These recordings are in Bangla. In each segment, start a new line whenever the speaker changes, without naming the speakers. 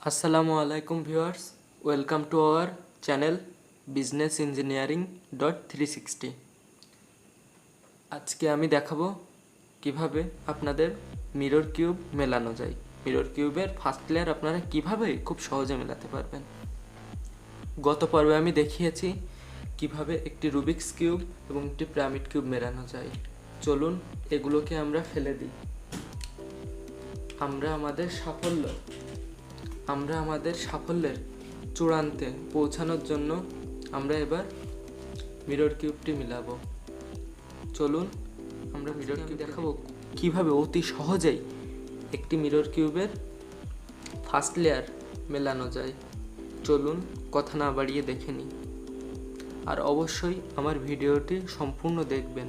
আসসালামু আলাইকুম viewers, welcome to our channel business engineering .360। আজকে আমি দেখাবো কিভাবে আপনাদের মিরর কিউব মেলানো যায়। মিরর কিউবের ফার্স্ট লেয়ার আপনারা কিভাবে খুব সহজে মেলাতে পারবেন। গত পর্বে আমি দেখিয়েছি কিভাবে একটি রুবিক্স কিউব এবং একটি পিরামিড কিউব মেলানো যায়। চলুন এগুলোকে আমরা ফেলে দিই। আমরা আমাদের সাফল্যের চূড়ান্তে পৌঁছানোর জন্য আমরা এবার মিরর কিউবটি মিলাবো। চলুন আমরা মিরর কিউব দেখাবো কিভাবে অতি সহজেই একটি মিরর কিউবের ফার্স্ট লেয়ার মেলানো যায়। চলুন কথা না বাড়িয়ে দেখে নিই। আর অবশ্যই আমার ভিডিওটি সম্পূর্ণ দেখবেন,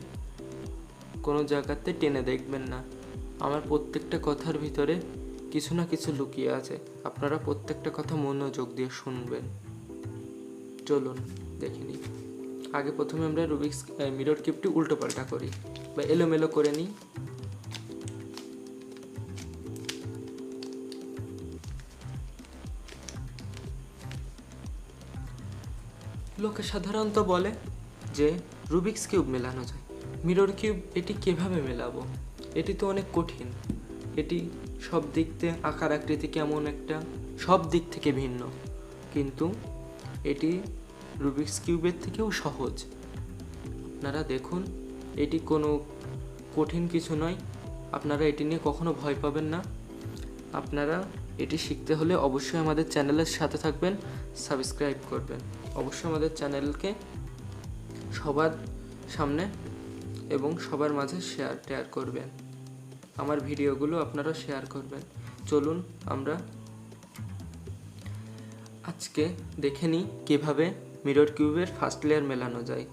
কোনো জায়গাতে টেনে দেখবেন না। আমার প্রত্যেকটা কথার ভিতরে কিছু না কিছু লুকিয়ে আছে, আপনারা প্রত্যেকটা কথা মনোযোগ দিয়ে শুনবেন। চলুন দেখে নিই। আগে প্রথমে আমরা রুবিক্স মিরর কিউবটি উল্টো পাল্টা করি বা এলোমেলো করে নিই। লোকে সাধারণত বলে যে রুবিক্স কিউব মেলানো যায়, মিরর কিউব এটি কিভাবে মেলাবো, এটি তো অনেক কঠিন, এটি সব দিক থেকে আকার আকৃতি কেমন একটা সব দিক থেকে ভিন্ন, কিন্তু এটি রুবিক্স কিউবের থেকেও সহজ। আপনারা দেখুন, এটি কোনো কঠিন কিছু নয়, আপনারা এটি নিয়ে কখনো ভয় পাবেন না। আপনারা এটি শিখতে হলে অবশ্যই আমাদের চ্যানেলের সাথে থাকবেন, সাবস্ক্রাইব করবেন, অবশ্যই আমাদের চ্যানেলকে সবার সামনে এবং সবার মাঝে শেয়ার করবেন, আমার ভিডিওগুলো আপনারা শেয়ার করবেন। চলুন আমরা আজকে দেখে নিই কীভাবে মিরর কিউবের ফার্স্ট লেয়ার মেলানো যায়।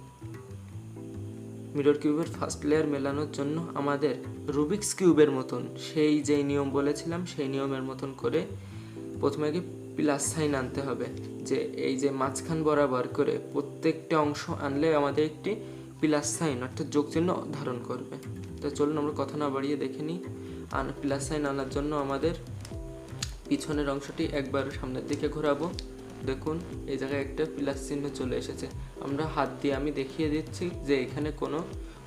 মিরর কিউবের ফার্স্ট লেয়ার মেলানোর জন্য আমাদের রুবিক্স কিউবের মতন সেই যেই নিয়ম বলেছিলাম সেই নিয়মের মতন করে প্রথমে আগে প্লাস সাইন আনতে হবে, যে এই যে মাঝখান বরাবর করে প্রত্যেকটা অংশ আনলে আমাদের একটি প্লাস সাইন অর্থাৎ যোগ চিহ্ন ধারণ করবে। তো চলুন আমরা কথা না বাড়িয়ে দেখে নিই। প্লাস সাইন আনার জন্য আমাদের পিছনের অংশটি একবার সামনের দিকে ঘোরাবো। দেখুন এই জায়গায় একটা প্লাস চিহ্ন চলে এসেছে। আমরা হাত দিয়ে আমি দেখিয়ে দিচ্ছি যে এখানে কোনো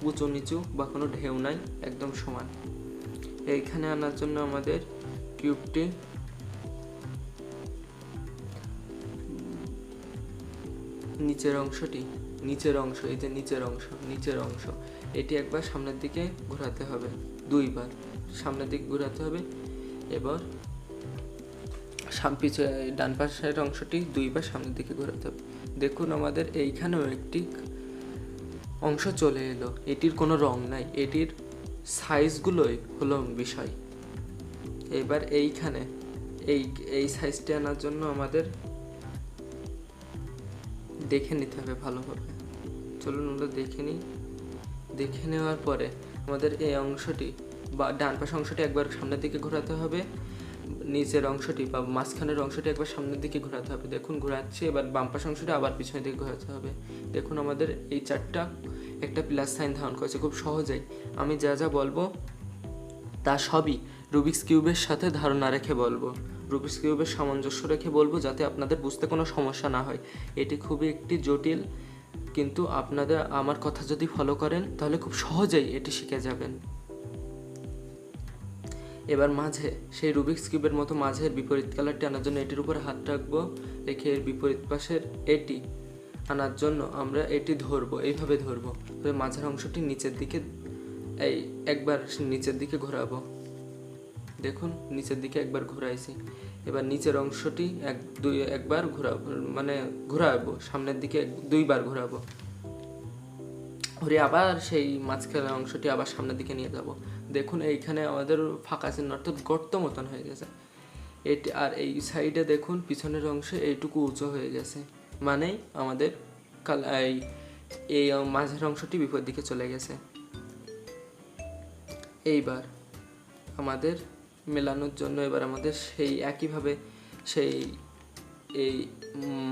উঁচু নিচু বা কোনো ঢেউ নাই, একদম সমান। এইখানে আনার জন্য আমাদের কিউবটি নিচের অংশ এই যে নিচের অংশ এটি একবার সামনের দিকে ঘোরাতে হবে, দুইবার সামনের দিকে ঘোরাতে হবে। এবার ডান পাশের অংশটি দুইবার সামনের দিকে ঘোরাতে হবে। দেখুন আমাদের এইখানেও একটি অংশ চলে এলো, এটির কোনো রং নাই, এটির সাইজগুলোই হলো বিষয়। এবার এইখানে এই সাইজটি আনার জন্য আমাদের দেখে নিতে হবে ভালোভাবে। চলুন আমরা দেখে নেওয়ার পরে আমাদের এই অংশটি বা ডান পাশের অংশটি একবার সামনের দিকে ঘোরাতে হবে, নিচের অংশটি বা মাঝখানের অংশটি একবার সামনের দিকে ঘোরাতে হবে। দেখুন ঘোরাচ্ছি। এবার বাম পাশের অংশটি আবার পিছনের দিকে ঘোরাতে হবে। দেখুন আমাদের এই চারটা একটা প্লাস সাইন ধারণ করেছে খুব সহজেই। আমি যা যা বলবো তা সবই রুবিক্স কিউবের সাথে ধারণা রেখে বলবো, রুবিক্স কিউবের সামঞ্জস্য রেখে বলবো, যাতে আপনাদের বুঝতে কোনো সমস্যা না হয়। এটি খুবই একটি জটিল, কিন্তু আপনাদের আমার কথা যদি ফলো করেন তাহলে খুব সহজেই এটি শিখে যাবেন। এবার মাঝে সেই রুবিক্স কিউবের মতো মাঝের বিপরীত কালারটি আনার জন্য এটির উপরে হাত রাখবো, রেখে এর বিপরীত পাশের এটি আনার জন্য আমরা এটি ধরবো, এইভাবে ধরবো। তবে মাঝের অংশটি নিচের দিকে একবার নিচের দিকে ঘোরাবো। দেখুন নিচের দিকে একবার ঘোরাইছি। এবার নিচের অংশটি একবার ঘোরাবো, সামনের দিকে দুইবার ঘোরাবো, ঘুরে আবার সেই মাঝখানের অংশটি আবার সামনের দিকে নিয়ে যাব। দেখুন এইখানে আমাদের ফাঁকা চিহ্ন অর্থাৎ গর্ত মতন হয়ে গেছে এটি। আর এই সাইডে দেখুন পিছনের অংশে এইটুকু উঁচু হয়ে গেছে, মানেই আমাদের এই মাঝের অংশটি বিপরীত দিকে চলে গেছে। এইবার আমাদের মেলানোর জন্য এবার আমাদের সেই একইভাবে এই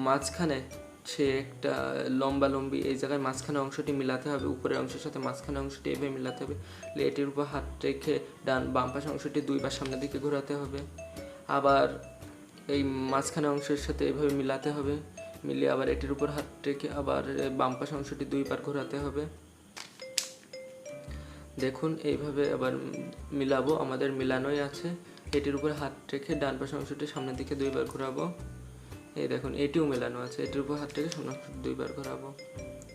মাঝখানে সে একটা লম্বি এই জায়গায় মাঝখানে অংশটি মিলাতে হবে, উপরের অংশের সাথে মাঝখানে অংশটি এভাবে মিলাতে হবে। এটির উপর হাত রেখে বাম পাশে অংশটি দুইবার সামনের দিকে ঘোরাতে হবে। আবার এই মাঝখানে অংশের সাথে এভাবে মিলাতে হবে, মিলিয়ে আবার এটির উপর হাত রেখে আবার বাম পাশ অংশটি 2 বার ঘোরাতে হবে। দেখুন এইভাবে আবার মিলাবো, আমাদের মিলানোই আছে। এটির উপর হাত রেখে ডান পাশ অংশটি সামনের দিকে 2 বার ঘোরাবো। এই দেখুন এটিও মেলানো আছে, এটির উপর হাত রেখে সামনের অংশটি 2 বার ঘোরাবো।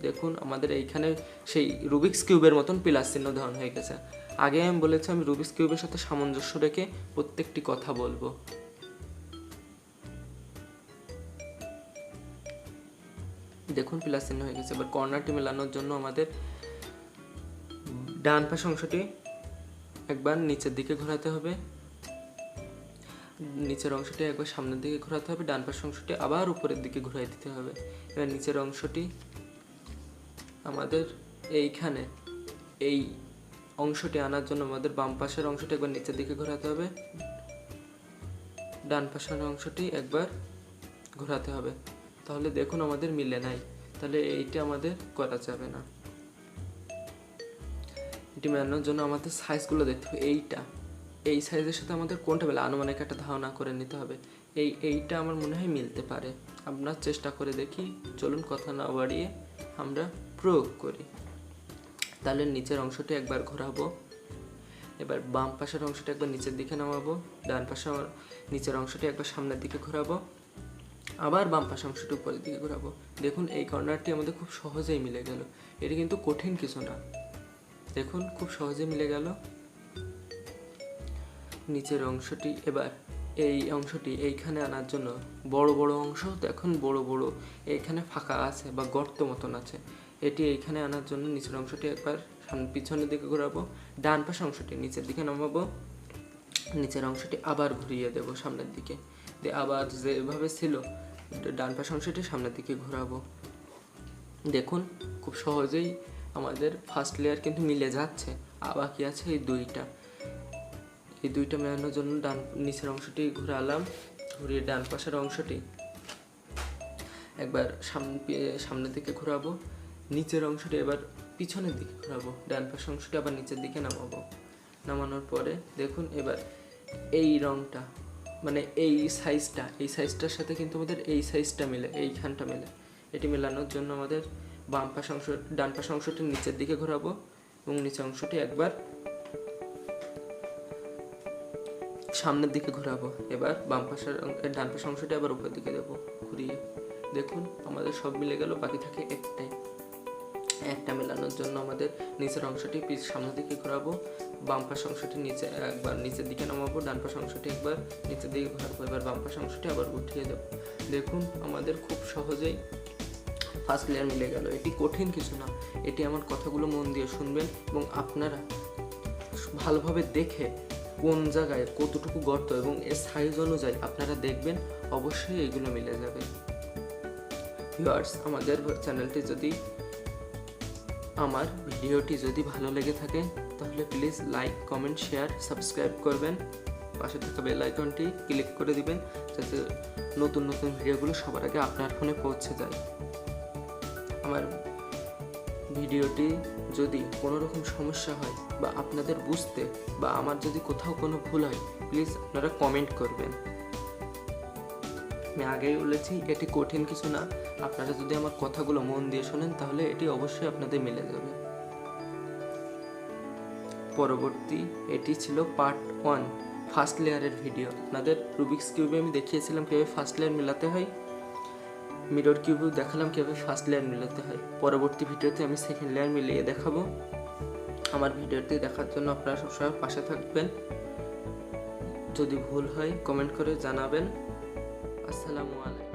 দেখুন আমাদের এইখানে সেই রুবিক্স কিউবের মতন প্লাস চিহ্ন ধারণ হয়ে গেছে। আগে আমি বলেছি আমি রুবিক্স কিউবের সাথে সামঞ্জস্য রেখে প্রত্যেকটি কথা বলবো। দেখুন প্লাস চিহ্ন হয়ে গেছে। এবার কর্নারটি মেলানোর জন্য আমাদের ডান পাশ অংশটি একবার নিচের দিকে ঘোরাতে হবে, নিচের অংশটি একবার সামনের দিকে ঘোরাতে হবে, ডান পাশ অংশটি আবার উপরের দিকে ঘুরাই দিতে হবে। এবার নিচের অংশটি আমাদের এইখানে এই অংশটি আনার জন্য আমাদের বাম পাশের অংশটি একবার নিচের দিকে ঘোরাতে হবে, ডান পাশের অংশটি একবার ঘোরাতে হবে। তাহলে দেখুন আমাদের মিলে নাই, তাহলে এইটা আমাদের করা যাবে না। এটি মেলানোর জন্য আমাদের সাইজগুলো দেখতে হবে। এই সাইজের সাথে আমাদের কোনটা মেলে আনুমানিক একটা ধারণা করে নিতে হবে। এইটা আমার মনে হয় মিলতে পারে, আমরা চেষ্টা করে দেখি। চলুন কথা না বাড়িয়ে আমরা প্রয়োগ করি। তাহলে নিচের অংশটি একবার ঘোরাবো, এবার বাম পাশের অংশটি একবার নিচের দিকে নামাবো, ডান পাশের নিচের অংশটি একবার সামনের দিকে ঘোরাবো, আবার বাম পাশের অংশটি উপরের দিকে ঘোরাবো। দেখুন এই কর্নারটি আমাদের খুব সহজেই মিলে গেল, এটি কিন্তু কঠিন কিছু না। দেখুন খুব সহজে মিলে গেল। নিচের অংশটি এবার এই অংশটি এইখানে আনার জন্য বড় বড় অংশ দেখুন বড় বড় এইখানে ফাঁকা আছে বা গর্ত মতন আছে, এটি এইখানে আনার জন্য নিচের অংশটি একবার পিছনের দিকে ঘোরাবো, ডান পাশের অংশটি নিচের দিকে নামাবো, নিচের অংশটি আবার ঘুরিয়ে দেবো সামনের দিকে, দিয়ে আবার যেভাবে ছিল ডান পাশের অংশটি সামনের দিকে ঘোরাবো। দেখুন খুব সহজেই আমাদের ফার্স্ট লেয়ার কিন্তু মিলে যাচ্ছে। আবার কি আছে এই দুইটা মেলানোর জন্য নিচের অংশটি ঘুরালাম, ঘুরিয়ে ডান পাশের অংশটি একবার সামনের দিকে ঘোরাবো, নিচের অংশটি এবার পিছনের দিকে ঘোরাবো, ডান পাশের অংশটি আবার নিচের দিকে নামাবো। নামানোর পরে দেখুন এবার এই রংটা মানে এই সাইজটার সাথে কিন্তু আমাদের এই সাইজটা মিলে, এইখানটা মিলে। এটি মেলানোর জন্য আমাদের ডান পাশের অংশটি নিচের দিকে ঘোরাবো এবং নিচের অংশটি একবার সামনের দিকে ঘোরাবো। এবার ডান পাশের অংশটি আবার উপরের দিকে দেবো ঘুরিয়ে। দেখুন আমাদের সব মিলে গেল, বাকি থাকে একটা মেলানোর জন্য আমাদের নিচের অংশটি সামনের দিকে ঘোরাবো, বাম পাশের অংশটি একবার নিচের দিকে নামাবো, ডান পাশের অংশটি একবার নিচের দিকে ঘোরাবো, এবার বাম পাশের অংশটি আবার উঠিয়ে দেবো। দেখুন আমাদের খুব সহজেই ফার্স্ট লেয়ার মিলে গেল। এটি কঠিন কিছু না, এটি আমার কথাগুলো মন দিয়ে শুনবেন এবং আপনারা ভালোভাবে দেখে কোন জায়গায় কতটুকু গর্ত এবং এর সাইজ অনুযায়ী আপনারা দেখবেন, অবশ্যই এগুলো মিলে যাবে। ভিউয়ার্স, আমাদের চ্যানেলটি আমার ভিডিওটি যদি ভালো লেগে থাকে তাহলে please like, comment, share, subscribe করবেন। পাশে থাকা বেল আইকনটি ক্লিক করে দিবেন যাতে নতুন নতুন ভিডিওগুলো সবার আগে আপনার ফোনে পৌঁছে যায়। আমার ভিডিওটি যদি কোনো রকম সমস্যা হয় বা আপনাদের বুঝতে বা আমার যদি কোথাও কোনো ভুল হয় প্লিজ আপনারা কমেন্ট করবেন। আমি আগেই বলেছি এটি কঠিন কিছু না, আপনারা যদি আমার কথাগুলো মন দিয়ে শোনেন তাহলে এটি অবশ্যই আপনাদের মিলে যাবে। পরবর্তী এটি ছিল পার্ট 1 ফার্স্ট লেয়ারের ভিডিও। আপনাদের রুবিক্স কিউবে আমি দেখিয়েছিলাম কীভাবে ফার্স্ট লেয়ার মেলাতে হয়, মিরর কিউবেও দেখালাম কীভাবে ফার্স্ট লেয়ার মেলাতে হয়। পরবর্তী ভিডিওতে আমি সেকেন্ড লেয়ার মিলিয়ে দেখাবো। আমার ভিডিওটি দেখার জন্য আপনারা সবসময় পাশে থাকবেন। যদি ভুল হয় কমেন্ট করে জানাবেন। আসসালামু আলাইকুম।